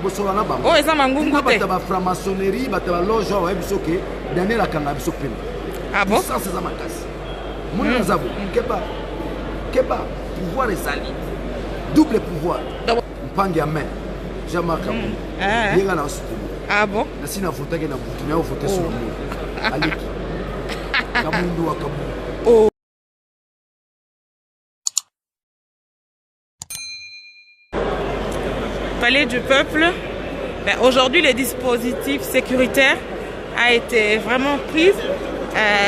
bosola na bango. Oh, eza mangungu te. Bata ba franc-maçonnerie, bata ba loge wa biso ke Daniel akanga biso pena. Ah bon? Ça c'est ça makasi. Mona zabo, keba pouvoir ezali. Double pouvoir. Mpangi ya main. Jamaka. Yenga na soutenir. Ah bon? Na sina voter na butu, na voter sur le mur. Aliki. Kamundu wa kabu. Oh. Palais du peuple. Ben, aujourd'hui, les dispositifs sécuritaires a été vraiment pris.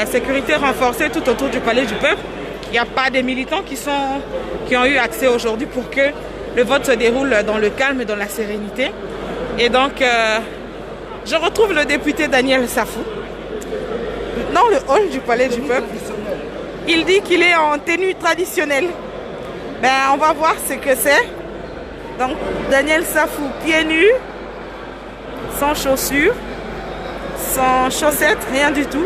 Sécurité renforcée tout autour du Palais du peuple. Il n'y a pas des militants qui ont eu accès aujourd'hui pour que le vote se déroule dans le calme et dans la sérénité. Et donc, je retrouve le député Daniel Safou dans le hall du Palais du peuple. Il dit qu'il est en tenue traditionnelle. Ben, on va voir ce que c'est. Donc, Daniel Safou, pieds nus, sans chaussures, sans chaussettes, rien du tout.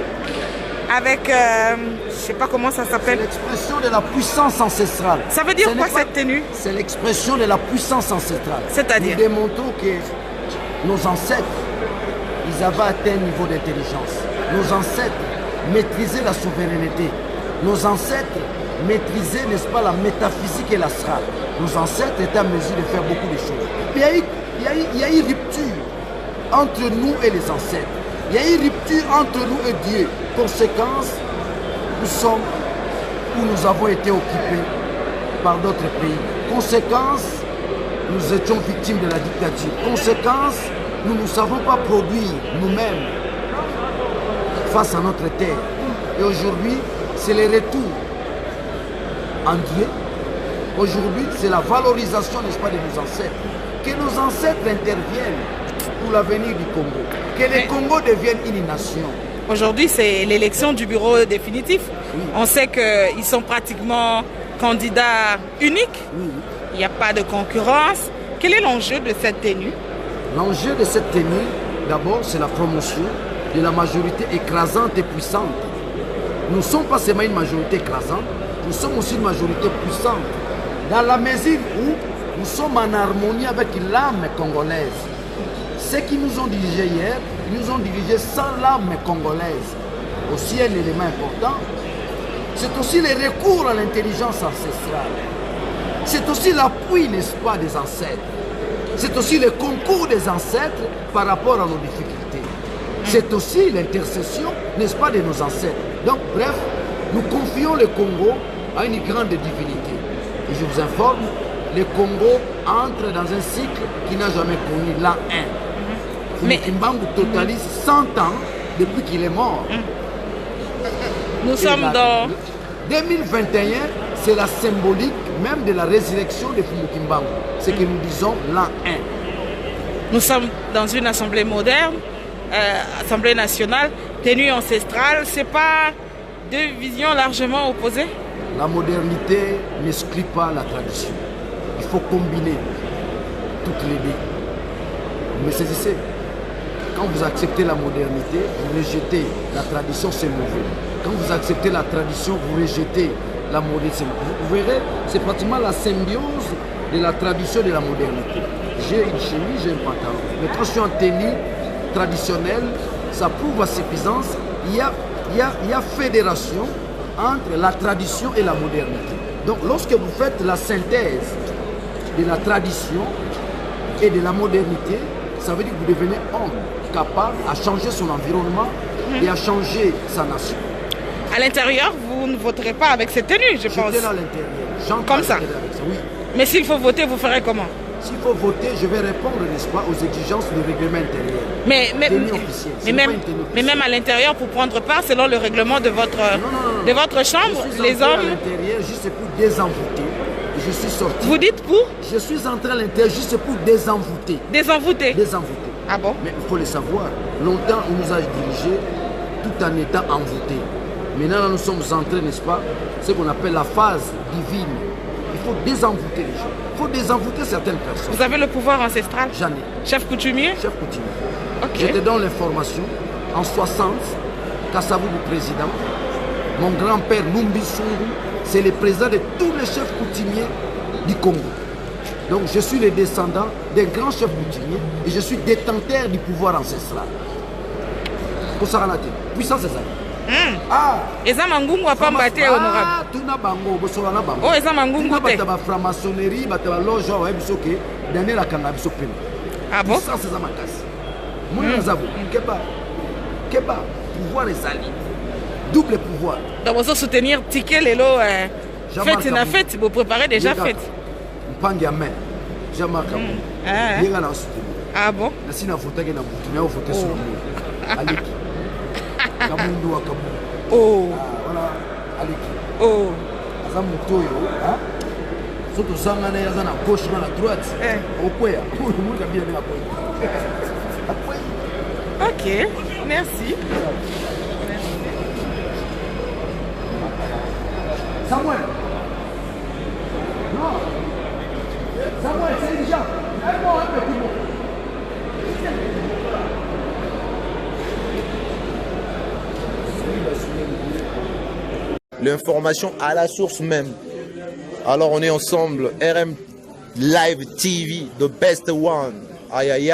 Avec, je ne sais pas comment ça s'appelle. C'est l'expression de la puissance ancestrale. Ça veut dire quoi cette tenue? C'est l'expression de la puissance ancestrale. C'est-à-dire? Nous démontrons que nos ancêtres, ils avaient atteint un niveau d'intelligence. Nos ancêtres maîtrisaient la souveraineté. Nos ancêtres maîtrisaient, n'est-ce pas, la métaphysique et l'astral. Nos ancêtres étaient en mesure de faire beaucoup de choses. Il y a eu rupture entre nous et les ancêtres. Il y a eu rupture entre nous et Dieu. Conséquence, nous sommes où nous avons été occupés par d'autres pays. Conséquence, nous étions victimes de la dictature. Conséquence, nous ne savons pas produire nous-mêmes face à notre terre. Et aujourd'hui, c'est le retour en Dieu. Aujourd'hui, c'est la valorisation, n'est-ce pas, de nos ancêtres. Que nos ancêtres interviennent pour l'avenir du Congo. Que le Congo devienne une nation. Aujourd'hui, c'est l'élection du bureau définitif. Oui. On sait qu'ils sont pratiquement candidats uniques. Oui. Il n'y a pas de concurrence. Quel est l'enjeu de cette tenue? L'enjeu de cette tenue, d'abord, c'est la promotion de la majorité écrasante et puissante. Nous ne sommes pas seulement une majorité écrasante, nous sommes aussi une majorité puissante. Dans la mesure où nous sommes en harmonie avec l'âme congolaise. Ceux qui nous ont dirigés hier, ils nous ont dirigés sans l'âme congolaise. Aussi un élément important, c'est aussi le recours à l'intelligence ancestrale. C'est aussi l'appui, n'est-ce pas, des ancêtres. C'est aussi le concours des ancêtres par rapport à nos difficultés. C'est aussi l'intercession, n'est-ce pas, de nos ancêtres. Donc, bref, nous confions le Congo à une grande divinité. Et je vous informe, le Congo entre dans un cycle qui n'a jamais connu l'an 1. Mais Kimbangu totalise 100 ans depuis qu'il est mort. Nous sommes dans... 2021, c'est la symbolique même de la résurrection de Kimbangu. C'est que nous disons l'an 1. Nous sommes dans une assemblée moderne, assemblée nationale, tenue ancestrale. Ce n'est pas deux visions largement opposées? La modernité n'exclut pas la tradition. Il faut combiner toutes les deux. Mais saisissez, quand vous acceptez la modernité, vous rejetez la tradition, c'est mauvais. Quand vous acceptez la tradition, vous rejetez la modernité. Vous verrez, c'est pratiquement la symbiose de la tradition et de la modernité. J'ai une chemise, j'ai un pantalon. Mais quand je suis en tenue traditionnelle, ça prouve à suffisance. Il y a fédération entre la tradition et la modernité. Donc lorsque vous faites la synthèse de la tradition et de la modernité, ça veut dire que vous devenez homme capable à changer son environnement et à changer sa nation. À l'intérieur, vous ne voterez pas avec cette tenue, je pense. J'étais à l'intérieur. Comme ça. Oui. Mais s'il faut voter, vous ferez comment? S'il faut voter, je vais répondre, n'est-ce pas, aux exigences du règlement intérieur. Mais même à l'intérieur, pour prendre part, selon le règlement de votre chambre, les hommes... Je suis entré à l'intérieur juste pour désenvoûter. Je suis sorti. Vous dites pour? Je suis entré à l'intérieur juste pour désenvoûter. Désenvoûter? Désenvoûter. Ah bon? Mais il faut le savoir. Longtemps, on nous a dirigés tout en étant envoûtés. Maintenant, nous sommes entrés, n'est-ce pas, ce qu'on appelle la phase divine. Il faut désenvoûter les gens. Il faut désenvoûter certaines personnes. Vous avez le pouvoir ancestral? J'en ai. Chef coutumier? Chef coutumier. Okay. Je te donne l'information. En 60, Kassavou le président, mon grand-père Numbi Sungu, c'est le président de tous les chefs coutumiers du Congo. Donc je suis le descendant des grands chefs coutumiers et je suis détenteur du pouvoir ancestral. Pour ça, puissance c'est ça. Ah, eza mangungu apamba te honorable. Tuna bango bosola na bango. Oh, eza mangungu te. Ba franc-maçonnerie, ba loge wa biso ke Daniel akanga biso pena. Ah bon? Ça c'est ça makasi. Mona zabo, keba pouvoir ezali. Double pouvoir. Donc vous soutenir ticket lelo fête na fête, vous préparez déjà fête. Mpangi amen. Jean-Marc Kabou. Yega na soutenir. Ah bon? Na sina voter na butu na voter sur moi. Aliki. Kamundu wa Kabou. Oh. Voilà, Aliki. Oh. Aza mutoyo, hein? Surtout sanga na yaza na gauche na droite. Okoya. Mundu kabia na koya. Ok, merci. Samuel. Non. Samuel, c'est déjà. Un petit mot. L'information à la source même. Alors on est ensemble, RM Live TV, the best one. Aïe aïe aïe.